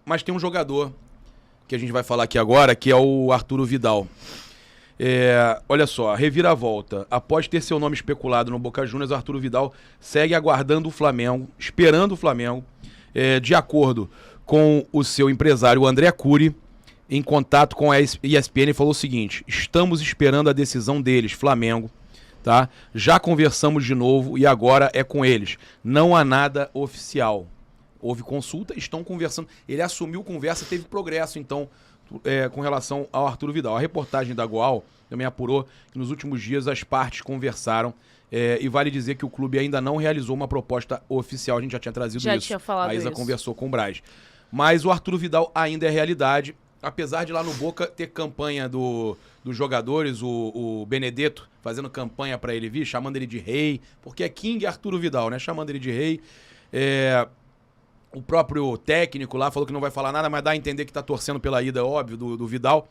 Mas tem um jogador que a gente vai falar aqui agora, que é o Arturo Vidal. Olha só, reviravolta. Após ter seu nome especulado no Boca Juniors, Arturo Vidal segue aguardando o Flamengo, esperando o Flamengo, de acordo com o seu empresário, o André Cury, em contato com a ESPN, falou o seguinte: estamos esperando a decisão deles, Flamengo, tá? Já conversamos de novo e agora é com eles. Não há nada oficial. Houve consulta, estão conversando. Ele assumiu conversa, teve progresso, então, com relação ao Arturo Vidal. A reportagem da Goal também apurou que nos últimos dias as partes conversaram, e vale dizer que o clube ainda não realizou uma proposta oficial. A gente já tinha trazido isso. Já tinha falado a Isa isso. Conversou com o Braz. Mas o Arturo Vidal ainda é realidade, apesar de lá no Boca ter campanha dos jogadores, o Benedetto fazendo campanha para ele vir, chamando ele de rei, porque é King Arturo Vidal, né? Chamando ele de rei. O próprio técnico lá falou que não vai falar nada, mas dá a entender que tá torcendo pela ida, óbvio, do Vidal.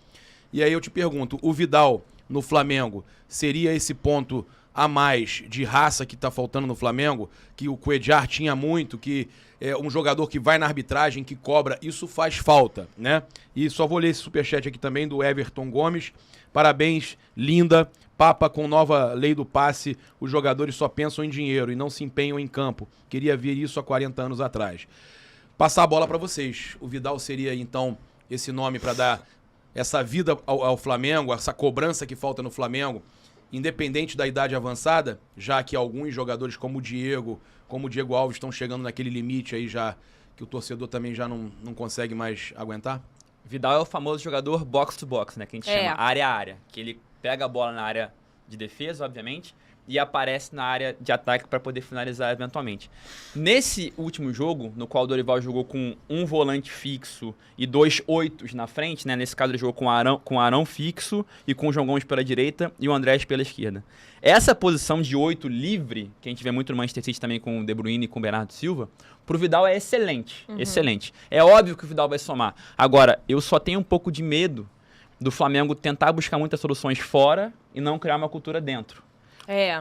E aí eu te pergunto, o Vidal no Flamengo seria esse ponto a mais de raça que tá faltando no Flamengo, que o Cuéllar tinha muito, que é um jogador que vai na arbitragem, que cobra, isso faz falta, né? E só vou ler esse superchat aqui também do Everton Gomes. Parabéns, linda. Papa com nova lei do passe, os jogadores só pensam em dinheiro e não se empenham em campo. Queria ver isso há 40 anos atrás. Passar a bola para vocês. O Vidal seria, então, esse nome para dar essa vida ao Flamengo, essa cobrança que falta no Flamengo, independente da idade avançada, já que alguns jogadores como o Diego Alves estão chegando naquele limite aí já, que o torcedor também já não consegue mais aguentar? Vidal é o famoso jogador box to box, né? Que a gente chama área a área. Que ele pega a bola na área de defesa, obviamente, e aparece na área de ataque para poder finalizar eventualmente. Nesse último jogo, no qual o Dorival jogou com um volante fixo e 2 oitos na frente, né? Nesse caso ele jogou com o Arão fixo e com o João Gomes pela direita e o Andrés pela esquerda. Essa posição de 8 livre, que a gente vê muito no Manchester City também com o De Bruyne e com o Bernardo Silva, pro Vidal é excelente, excelente. É óbvio que o Vidal vai somar. Agora, eu só tenho um pouco de medo do Flamengo tentar buscar muitas soluções fora e não criar uma cultura dentro.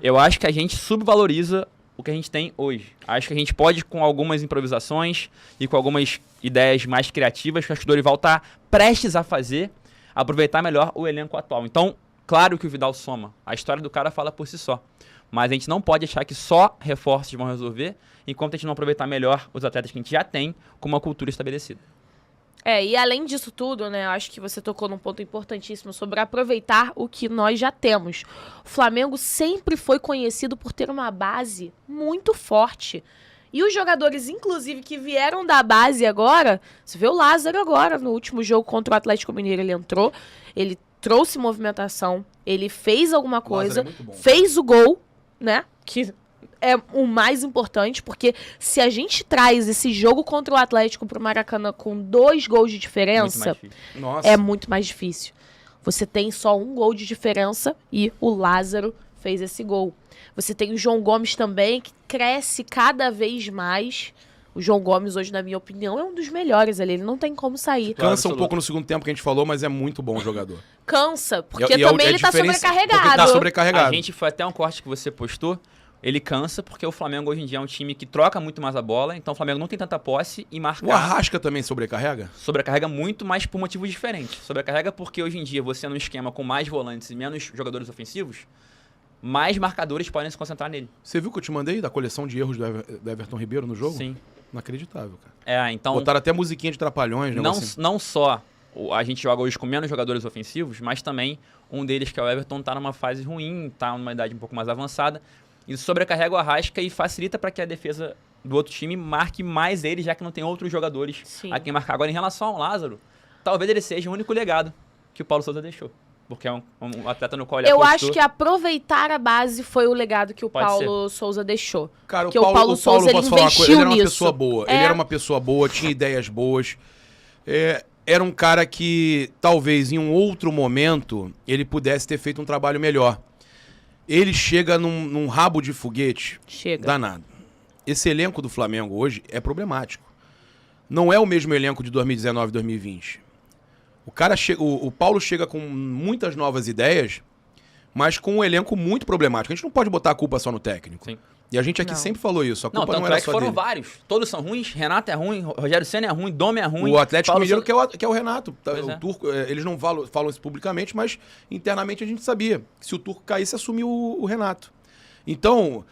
Eu acho que a gente subvaloriza o que a gente tem hoje. Acho que a gente pode, com algumas improvisações e com algumas ideias mais criativas, que acho que o Dorival está prestes a fazer, aproveitar melhor o elenco atual. Então, claro que o Vidal soma. A história do cara fala por si só. Mas a gente não pode achar que só reforços vão resolver, enquanto a gente não aproveitar melhor os atletas que a gente já tem com uma cultura estabelecida. E além disso tudo, né, eu acho que você tocou num ponto importantíssimo sobre aproveitar o que nós já temos. O Flamengo sempre foi conhecido por ter uma base muito forte. E os jogadores, inclusive, que vieram da base agora, você vê o Lázaro agora, no último jogo contra o Atlético Mineiro, ele entrou, ele trouxe movimentação, ele fez alguma coisa, fez o gol, né, que é o mais importante, porque se a gente traz esse jogo contra o Atlético pro Maracanã com 2 gols de diferença, é muito mais difícil. Você tem só 1 gol de diferença e o Lázaro fez esse gol. Você tem o João Gomes também, que cresce cada vez mais. O João Gomes, hoje, na minha opinião, é um dos melhores ali. Ele não tem como sair. Cansa um pouco no segundo tempo que a gente falou, mas é muito bom o jogador. Cansa, porque também ele tá sobrecarregado. Ele tá sobrecarregado. A gente foi até um corte que você postou. Ele cansa porque o Flamengo hoje em dia é um time que troca muito mais a bola, então o Flamengo não tem tanta posse e marca. O Arrasca também sobrecarrega? Sobrecarrega muito, mas por motivos diferentes. Sobrecarrega porque hoje em dia você num esquema com mais volantes e menos jogadores ofensivos, mais marcadores podem se concentrar nele. Você viu que eu te mandei da coleção de erros do Everton Ribeiro no jogo? Sim. Inacreditável, cara. Então... Botaram até musiquinha de Trapalhões. Não só a gente joga hoje com menos jogadores ofensivos, mas também um deles, que é o Everton, tá numa fase ruim, tá numa idade um pouco mais avançada. Isso sobrecarrega o Arrasca e facilita para que a defesa do outro time marque mais ele, já que não tem outros jogadores a quem marcar. Agora, em relação ao Lázaro, talvez ele seja o único legado que o Paulo Sousa deixou. Porque é um atleta no qual ele apostou. Eu acho que aproveitar a base foi o legado que o Paulo Sousa deixou. Cara, o Paulo Sousa, ele investiu nisso. Ele era uma pessoa boa. Ele era uma pessoa boa, tinha ideias boas. Era um cara que, talvez, em um outro momento, ele pudesse ter feito um trabalho melhor. Ele chega num rabo de foguete danado. Esse elenco do Flamengo hoje é problemático. Não é o mesmo elenco de 2019 e 2020. O Paulo chega com muitas novas ideias, mas com um elenco muito problemático. A gente não pode botar a culpa só no técnico. Sim. E a gente aqui sempre falou isso. A culpa não era só foram dele. vários. Todos são ruins. Renato é ruim, Rogério Ceni é ruim, Dome é ruim. O Atlético Paulo Mineiro Souza... que é o Renato. O Turco, eles não falam isso publicamente, mas internamente a gente sabia que se o Turco caísse, assumiu o Renato. Então,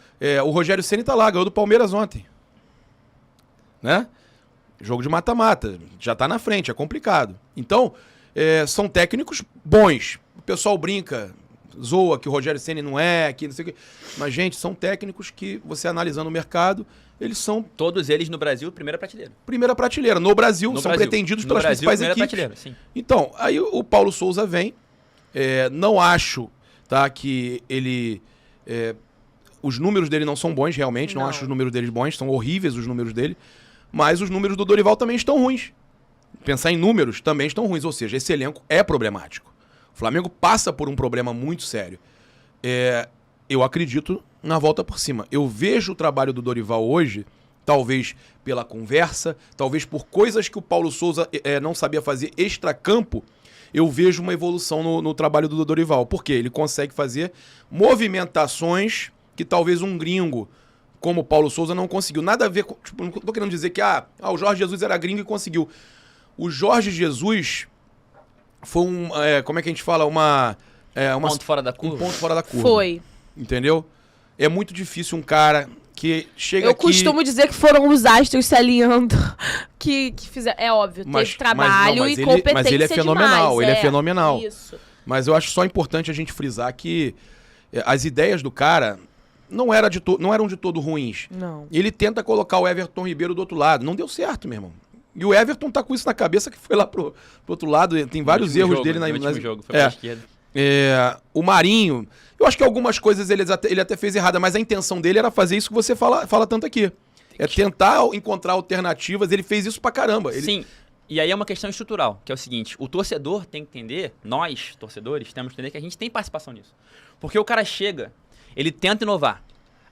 o Rogério Ceni tá lá, ganhou do Palmeiras ontem. Né? Jogo de mata-mata. Já tá na frente, é complicado. Então, são técnicos bons. O pessoal brinca, zoa que o Rogério Ceni não é, que não sei o quê. Mas, gente, são técnicos que, você analisando o mercado, eles são... Todos eles no Brasil, primeira prateleira. Primeira prateleira. No Brasil, são pretendidos pelas principais equipes. Sim. Então, aí o Paulo Souza vem. Não acho, tá, que ele... os números dele não são bons, realmente. Não acho os números dele bons. São horríveis os números dele. Mas os números do Dorival também estão ruins. Pensar em números também estão ruins. Ou seja, esse elenco é problemático. O Flamengo passa por um problema muito sério. Eu acredito na volta por cima. Eu vejo o trabalho do Dorival hoje, talvez pela conversa, talvez por coisas que o Paulo Souza não sabia fazer extracampo, eu vejo uma evolução no trabalho do Dorival. Por quê? Ele consegue fazer movimentações que talvez um gringo como o Paulo Souza não conseguiu. Nada a ver com... Tipo, não tô querendo dizer que o Jorge Jesus era gringo e conseguiu. O Jorge Jesus foi como é que a gente fala? Um ponto fora da curva. Um ponto fora da curva. Foi. Entendeu? É muito difícil um cara que chega Eu aqui... costumo dizer que foram os astros se alinhando que fizeram. É óbvio, teve trabalho e competência. Mas ele é fenomenal, demais, ele é fenomenal. Isso. Mas eu acho só importante a gente frisar que as ideias do cara não eram de todo ruins. Não. Ele tenta colocar o Everton Ribeiro do outro lado. Não deu certo, meu irmão. E o Everton tá com isso na cabeça, que foi lá pro outro lado. Tem vários erros dele no último jogo. Foi pra esquerda. O Marinho, eu acho que algumas coisas ele até fez errada, mas a intenção dele era fazer isso que você fala tanto aqui. Tentar encontrar alternativas. Ele fez isso pra caramba. Sim. E aí é uma questão estrutural, que é o seguinte: o torcedor tem que entender, nós, torcedores, temos que entender que a gente tem participação nisso. Porque o cara chega, ele tenta inovar.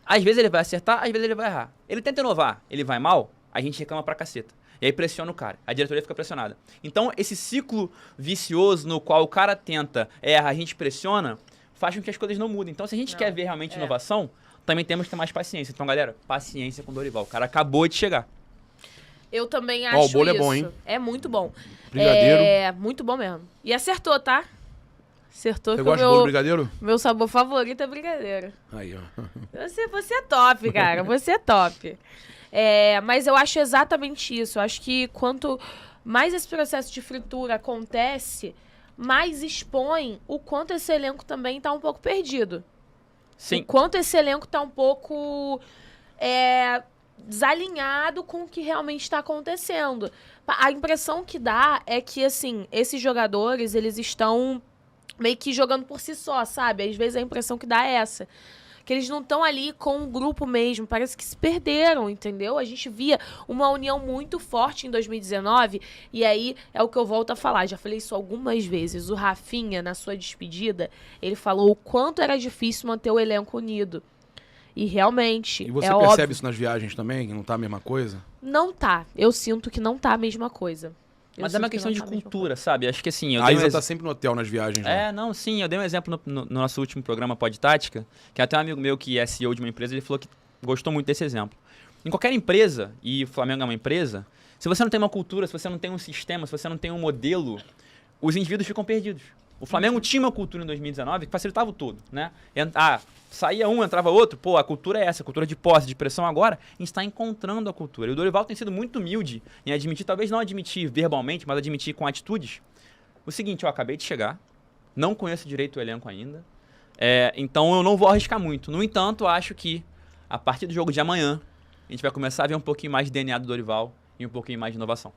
Às vezes ele vai acertar, às vezes ele vai errar. Ele tenta inovar, ele vai mal, a gente reclama pra caceta. E aí pressiona o cara, a diretoria fica pressionada. Então esse ciclo vicioso no qual o cara tenta, erra, a gente pressiona, faz com que as coisas não mudem. Então se a gente quer ver realmente inovação, também temos que ter mais paciência. Então galera, paciência com o Dorival. O cara acabou de chegar. Eu também acho isso. O bolo é bom, hein? É muito bom. Brigadeiro. É muito bom mesmo. E acertou, tá? Acertou. Você gosta de bolo brigadeiro? Meu sabor favorito é brigadeiro. Aí, ó. Você é top, cara. Você é top. Mas eu acho exatamente isso. Eu acho que quanto mais esse processo de fritura acontece, mais expõe o quanto esse elenco também tá um pouco perdido. Sim. O quanto esse elenco tá um pouco desalinhado com o que realmente está acontecendo. A impressão que dá é que, assim, esses jogadores, eles estão meio que jogando por si só, sabe? Às vezes a impressão que dá é essa. Que eles não estão ali com o grupo mesmo. Parece que se perderam, entendeu? A gente via uma união muito forte em 2019. E aí é o que eu volto a falar. Já falei isso algumas vezes. O Rafinha, na sua despedida, ele falou o quanto era difícil manter o elenco unido. E realmente, E você é percebe óbvio. isso nas viagens também? Que não tá a mesma coisa? Não tá. Eu sinto que não tá a mesma coisa. Mas é uma questão de cultura, sabe? Acho que assim... A Isa tá sempre no hotel nas viagens, né? Não, sim. Eu dei um exemplo no nosso último programa Pod Tática, que até um amigo meu que é CEO de uma empresa, ele falou que gostou muito desse exemplo. Em qualquer empresa, e o Flamengo é uma empresa, se você não tem uma cultura, se você não tem um sistema, se você não tem um modelo, os indivíduos ficam perdidos. O Flamengo tinha uma cultura em 2019 que facilitava o todo, né? Saía um, entrava outro. Pô, a cultura é essa, a cultura de posse, de pressão. Agora, a gente está encontrando a cultura. E o Dorival tem sido muito humilde em admitir, talvez não admitir verbalmente, mas admitir com atitudes. O seguinte, eu acabei de chegar, não conheço direito o elenco ainda, então eu não vou arriscar muito. No entanto, acho que a partir do jogo de amanhã, a gente vai começar a ver um pouquinho mais de DNA do Dorival e um pouquinho mais de inovação.